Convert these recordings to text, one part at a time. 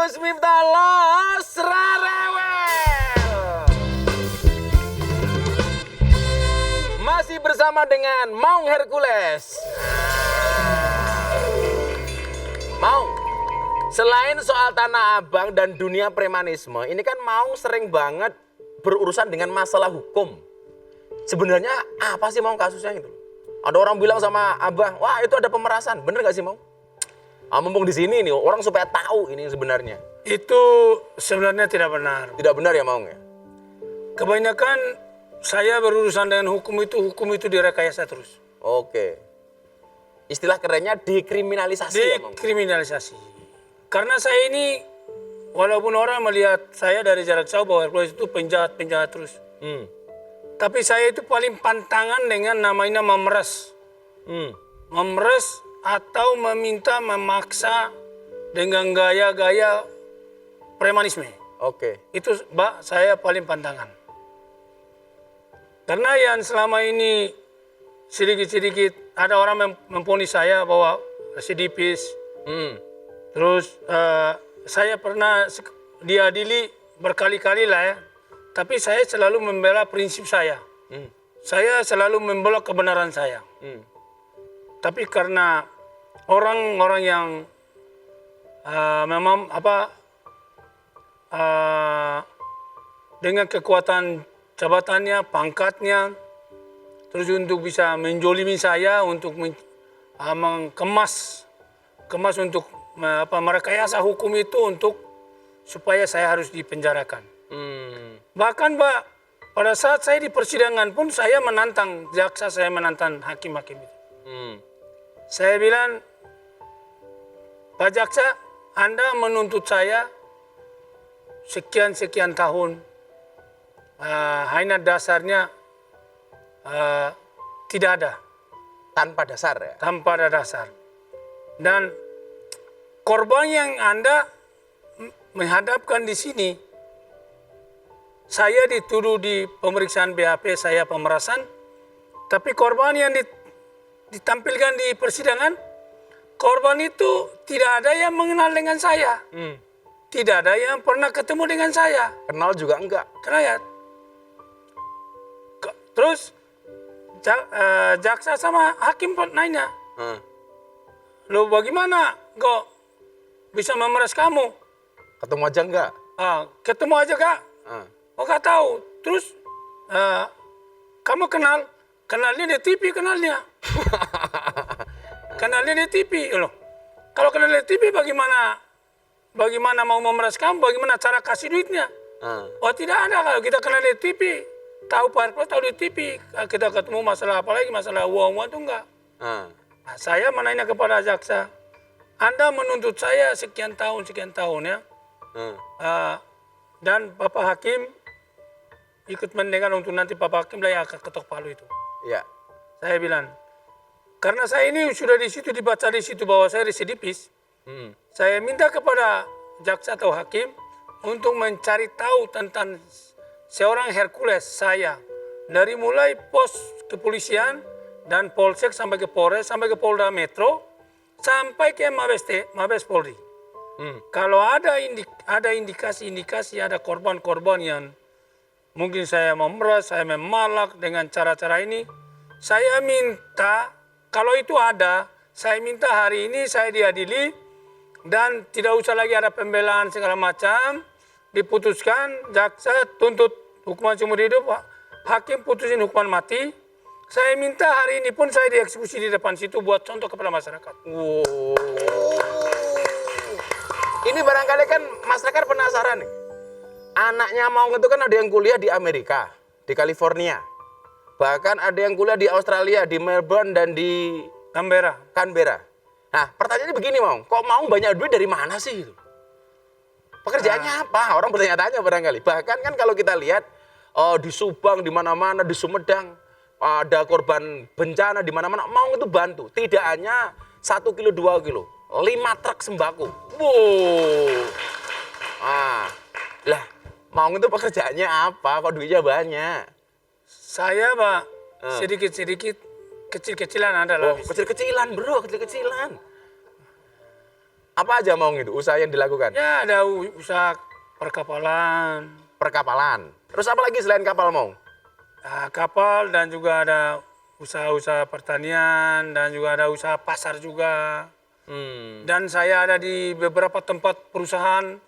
Gus Miftah Los Rarewel. Masih bersama dengan Maung Hercules. Maung, selain soal Tanah Abang dan dunia premanisme, ini kan Maung sering banget berurusan dengan masalah hukum. Sebenarnya apa sih Maung kasusnya gitu? Ada orang bilang sama Abang, wah itu ada pemerasan, bener gak sih Maung? Mumpung di sini nih, orang supaya tahu ini sebenarnya. Itu sebenarnya tidak benar. Tidak benar ya Maung ya? Kebanyakan saya berurusan dengan hukum itu direkayasa terus. Oke. Istilah kerennya dekriminalisasi ya Maung? Dekriminalisasi. Karena saya ini, walaupun orang melihat saya dari jarak jauh bahwa Hercules itu penjahat terus. Tapi saya itu paling pantangan dengan namanya memeras. Memeras atau memaksa dengan gaya-gaya premanisme. Oke. Itu saya paling pantangan. Karena yang selama ini sedikit-sedikit ada orang memponis saya bahwa residipis. Terus saya pernah diadili berkali-kali lah ya. Tapi saya selalu membela prinsip saya. Saya selalu membela kebenaran saya. Tapi karena orang-orang yang memang dengan kekuatan jabatannya, pangkatnya, terus untuk bisa menjolimi saya, untuk mengemas untuk merekayasa hukum itu untuk supaya saya harus dipenjarakan. Bahkan Pak, pada saat saya di persidangan pun saya menantang jaksa, saya menantang hakim-hakim itu. Saya bilang, Pak Jaksa, Anda menuntut saya sekian-sekian tahun, hanya dasarnya tidak ada. Tanpa dasar ya? Tanpa ada dasar. Dan korban yang Anda menghadapkan di sini, saya dituduh di pemeriksaan BAP saya pemerasan, tapi korban yang ditampilkan di persidangan, korban itu tidak ada yang mengenal dengan saya. Tidak ada yang pernah ketemu dengan saya. Kenal juga enggak? Kenal ya. Terus jaksa sama hakim pun nanya, lo bagaimana kok bisa memeras kamu? Ketemu aja enggak? Ketemu aja Kak. Oh gak tahu. Terus kamu kenalnya di TV kenalnya. Kenalnya di TV loh. Kalau kenal di TV bagaimana mau memeras kamu? Bagaimana cara kasih duitnya? Oh tidak ada, kalau kita kenal di TV. Tahu Pak Hercules, tahu di TV. Kita ketemu masalah apa lagi, masalah uang itu enggak. Nah, saya menanya kepada jaksa, Anda menuntut saya sekian tahun ya. Dan Bapak Hakim ikut mendengar untuk nanti Bapak Hakim lah yang akan ketok palu itu. Iya. Saya bilang, karena saya ini sudah di situ dibaca di situ bahwa saya residipis, saya minta kepada jaksa atau hakim untuk mencari tahu tentang seorang Hercules saya dari mulai pos kepolisian dan Polsek sampai ke Polres sampai ke Polda Metro sampai ke Mabes Polri. Kalau ada indikasi-indikasi ada korban-korban yang mungkin saya memeras, saya memalak dengan cara-cara ini, saya minta kalau itu ada, saya minta hari ini saya diadili dan tidak usah lagi ada pembelaan segala macam, diputuskan jaksa tuntut hukuman seumur hidup, hakim putusin hukuman mati. Saya minta hari ini pun saya dieksekusi di depan situ buat contoh kepada masyarakat. Ini barangkali kan masyarakat penasaran nih. Anaknya Maung itu kan ada yang kuliah di Amerika, di California. Bahkan ada yang kuliah di Australia, di Melbourne dan di Canberra. Nah, pertanyaannya begini Maung, kok Maung banyak duit dari mana sih? Pekerjaannya apa? Orang bertanya-tanya barangkali. Bahkan kan kalau kita lihat di Subang, di mana-mana, di Sumedang, ada korban bencana di mana-mana, Maung itu bantu. Tidak hanya 1 kilo, 2 kilo, 5 truk sembako. Lah, Maung itu pekerjaannya apa? Kok duitnya banyak? Saya Pak, sedikit-sedikit, kecil-kecilan ada lah. Kecil-kecilan bro, kecil-kecilan. Apa aja Maung itu usaha yang dilakukan? Ya ada usaha perkapalan, Perkapalan. Terus apa lagi selain kapal Maung? kapal dan juga ada usaha-usaha pertanian dan juga ada usaha pasar juga. Dan saya ada di beberapa tempat perusahaan,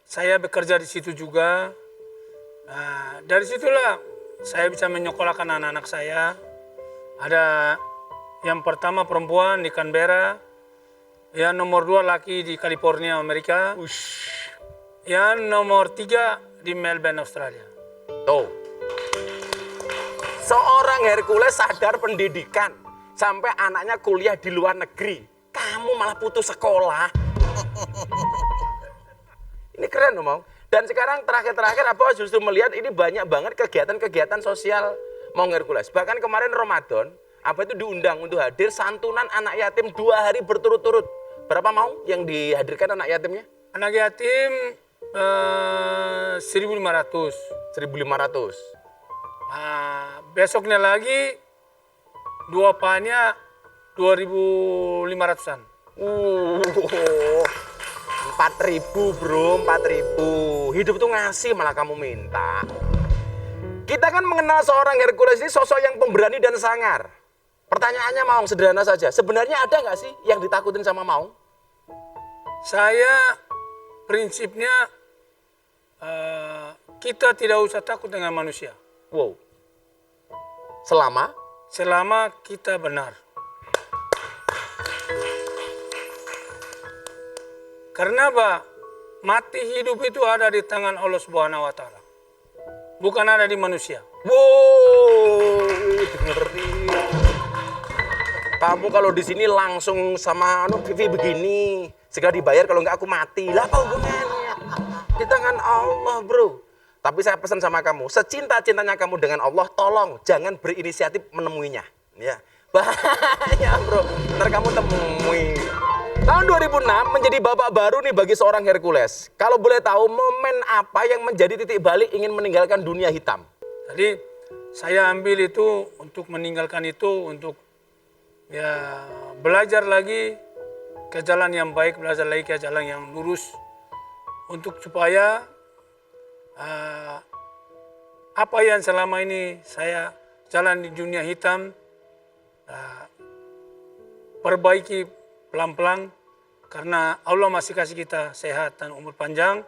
saya bekerja di situ juga. Nah, dari situlah saya bisa menyekolahkan anak-anak saya. Ada yang pertama perempuan di Canberra, yang nomor 2 laki di California, Amerika, yang nomor 3 di Melbourne, Australia. Tuh. Seorang Hercules sadar pendidikan. Sampai anaknya kuliah di luar negeri. Kamu malah putus sekolah. Ini keren loh, Maung. Dan sekarang terakhir-terakhir apa justru melihat ini banyak banget kegiatan-kegiatan sosial Maung Hercules. Bahkan kemarin Ramadan, apa itu diundang untuk hadir santunan anak yatim 2 hari berturut-turut. Berapa Maung yang dihadirkan anak yatimnya? Anak yatim 1.500. 1.500. Besoknya lagi 2 pannya 2.500-an. 4.000 bro, 4.000. Hidup tuh ngasih malah kamu minta. Kita kan mengenal seorang Hercules ini sosok yang pemberani dan sangar. Pertanyaannya Maung sederhana saja. Sebenarnya ada nggak sih yang ditakutin sama Maung? Saya prinsipnya kita tidak usah takut dengan manusia. Wow. Selama kita benar. Karena apa? Mati hidup itu ada di tangan Allah Subhanahu wa Ta'ala. Bukan ada di manusia. Wow, dengerin. Kamu kalau di sini langsung sama Vivi begini, segera dibayar kalau nggak aku mati. Lah apa hubungannya? Di tangan Allah, bro. Tapi saya pesan sama kamu, secinta-cintanya kamu dengan Allah, tolong jangan berinisiatif menemuinya. Ya, bahaya, bro. Ntar kamu temui. Tahun 2006 menjadi babak baru nih bagi seorang Hercules. Kalau boleh tahu momen apa yang menjadi titik balik ingin meninggalkan dunia hitam? Jadi saya ambil itu untuk meninggalkan itu, untuk ya belajar lagi ke jalan yang baik, belajar lagi ke jalan yang lurus, untuk supaya apa yang selama ini saya jalan di dunia hitam, perbaiki pelan-pelan, karena Allah masih kasih kita sehat dan umur panjang.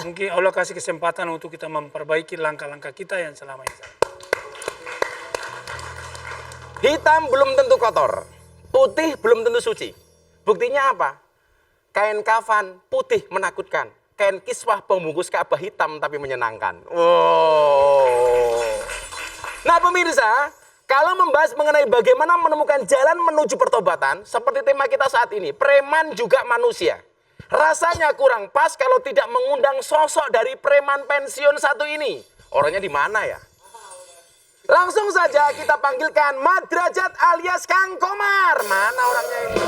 Mungkin Allah kasih kesempatan untuk kita memperbaiki langkah-langkah kita yang selama ini salah. Hitam belum tentu kotor, putih belum tentu suci. Buktinya apa? Kain kafan putih menakutkan, kain kiswah pembungkus Ka'bah hitam tapi menyenangkan. Wow. Nah pemirsa, kalau membahas mengenai bagaimana menemukan jalan menuju pertobatan, seperti tema kita saat ini, preman juga manusia. Rasanya kurang pas kalau tidak mengundang sosok dari preman pensiun satu ini. Orangnya di mana ya? Langsung saja kita panggilkan Mat Derajat alias Kang Komar. Mana orangnya ini?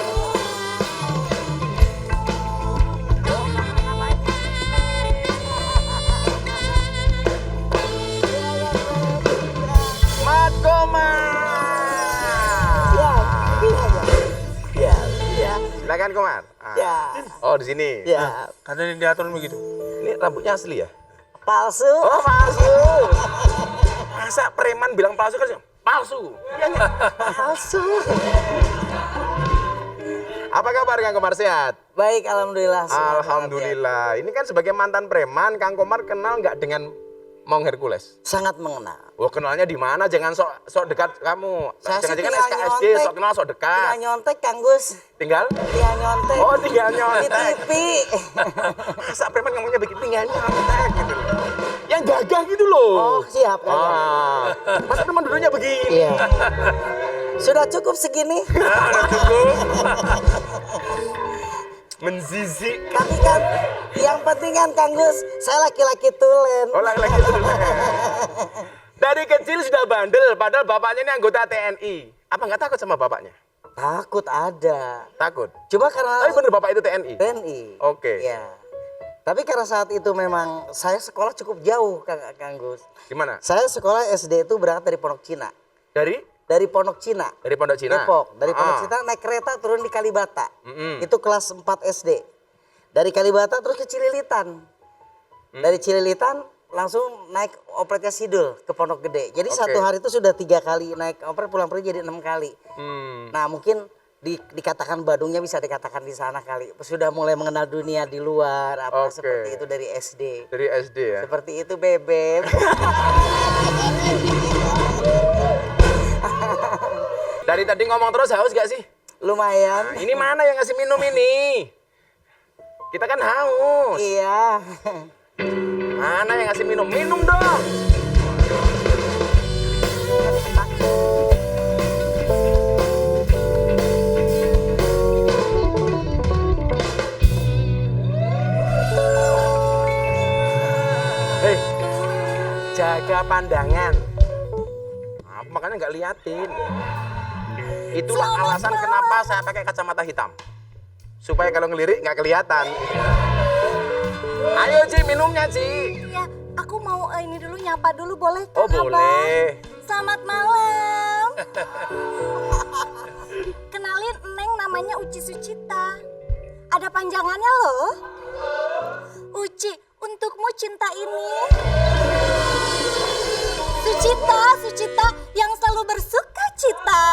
Mat Komar. Ya. Silakan Komar. Ya. Oh di sini. Ya, Katanya diatur begitu. Ini rambutnya asli ya? palsu. Oh palsu. Masa preman bilang palsu kan? Palsu. Iya nggak? Palsu. Apa kabar Kang Komar, sehat? Baik, alhamdulillah. sehat Alhamdulillah. Ini kan sebagai mantan preman, Kang Komar kenal nggak dengan Maung Hercules? banget. Sangat mengenal. Wah kenalnya di mana? Jangan sok dekat kamu. Saya sih Jangan-jangan tinggal SKSD, nyontek. sok kenal sok dekat. Tinggal nyontek, Kang Gus. Tinggal? Tinggal nyontek. Oh tinggal Di nyontek. TV. Masa preman ngomongnya begitu tinggal nyontek gitu loh. Yang gagah gitu loh. Oh, siap, Kang. Masa preman dulunya begini? Iya. Sudah cukup segini. Menzizi. Tapi kan yang penting kan, Kang Gus, saya laki-laki tulen. Oh laki-laki itu. Dari kecil sudah bandel, padahal bapaknya ini anggota TNI. Apa nggak takut sama bapaknya? Takut ada. Takut. Coba karena Tapi bener bapak itu TNI? TNI. Oke. Iya. Tapi karena saat itu memang saya sekolah cukup jauh, Kang Gus. Gimana? Saya sekolah SD itu berangkat dari Pondok Cina. Dari? dari Pondok Cina. Dari Pondok Cina. Depok. Dari Pondok Ah. Cina naik kereta turun di Kalibata. Mm-mm. Itu kelas 4 SD. Dari Kalibata terus ke Cililitan. Dari Cililitan langsung naik opretnya Sidul ke Pondok Gede. Jadi Oke. satu hari itu sudah 3 kali naik operet, pulang pergi jadi 6 kali. Nah mungkin dikatakan Badungnya bisa dikatakan di sana kali. Sudah mulai mengenal dunia di luar, apa Oke. seperti itu dari SD. Dari SD ya. Seperti itu Bebek. Dari tadi ngomong terus haus gak sih? Lumayan. Ini mana yang ngasih minum ini? Kita kan haus. Iya. Mana yang ngasih minum? Minum dong. Hei, jaga pandangan. Apa makanya nggak liatin? Itulah alasan kenapa saya pakai kacamata hitam. Supaya kalau ngelirik nggak kelihatan. Ayo Ci, minumnya Ci. Ya, aku mau ini dulu nyapa dulu boleh kan Oh, boleh. Abang? Selamat malam. Kenalin Neng namanya Uci Sucita. Ada panjangannya loh. Uci, untukmu cinta ini. Sucita, Sucita yang selalu bersuka cita.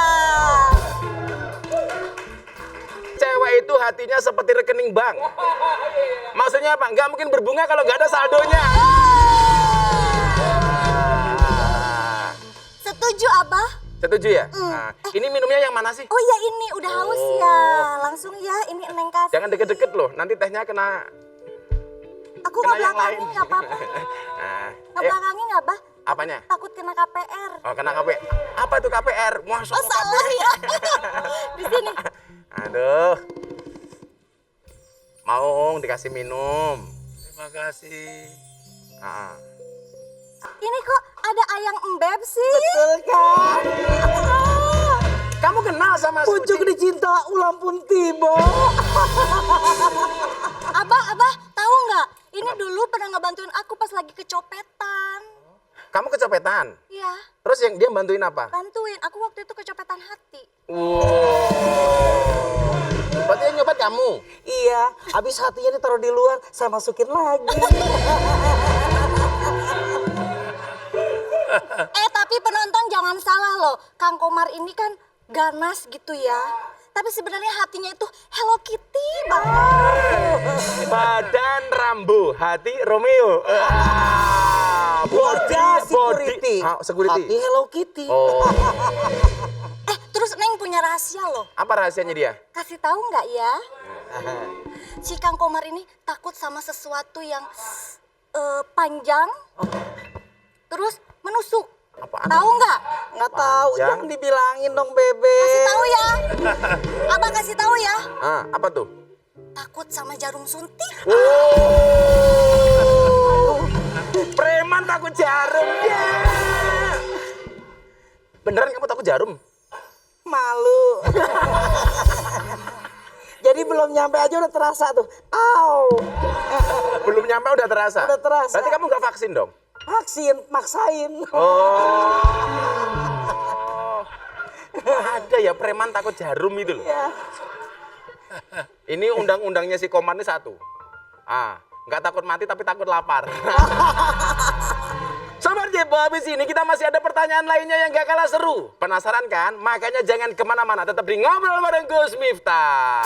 Cewek itu hatinya seperti rekening bank. Maksudnya apa? Nggak mungkin berbunga kalau nggak ada saldonya. Setuju Abah? Setuju ya? Nah, ini minumnya yang mana sih? Oh ya ini udah haus ya. Langsung ya ini Neng kasih. Jangan deket-deket loh, nanti tehnya kena Aku kena yang lain. ngebelakangin nggak apa-apa. Nah, Ngebelakangin nggak Bah? apanya? Takut kena KPR. Oh, kena KPR. Apa itu KPR? Masuk Oh salah ya. Di sini. Aduh. Mau dikasih minum. Terima kasih. Ah. Ini kok ada ayang embeb sih? Betul kan? Kamu kenal sama Pucuk Suci? dicinta ulang pun tiba. Abah, tahu nggak? Ini dulu pernah ngebantuin aku pas lagi kecopetan. Kamu kecopetan? Iya, Terus yang dia bantuin apa? bantuin. Aku waktu itu kecopetan hati. Berarti yang nyopet kamu? Iya, habis hatinya ditaruh di luar, saya masukin lagi. Tapi penonton jangan salah loh. Kang Komar ini kan ganas gitu ya. Tapi sebenarnya hatinya itu Hello Kitty banget. Badan Rambo, hati Romeo. Wajah security. Security. Hati Hello Kitty. Oh, Terus Neng punya rahasia loh. apa rahasianya dia? Kasih tahu nggak ya? Si Kang Komar ini takut sama sesuatu yang panjang, terus menusuk. Apaan? Tahu nggak? Nggak tahu, Panjang. jangan dibilangin dong Bebe. Kasih tahu ya. Abang kasih tahu ya. Apa tuh? Takut sama jarum suntik. Preman takut jarum ya. Beneran kamu takut jarum? Malu. Jadi belum nyampe aja udah terasa tuh. Au. Belum nyampe udah terasa? Udah terasa. Berarti kamu nggak vaksin dong? Vaksin, maksain. Oh. Ada ya preman takut jarum itu loh. Ya. Ini undang-undangnya si Komar ini satu. Nggak takut mati tapi takut lapar. Sobat Jebo, habis ini kita masih ada pertanyaan lainnya yang gak kalah seru. Penasaran kan? Makanya jangan kemana-mana, tetap di Ngobrol bareng Gus Miftah.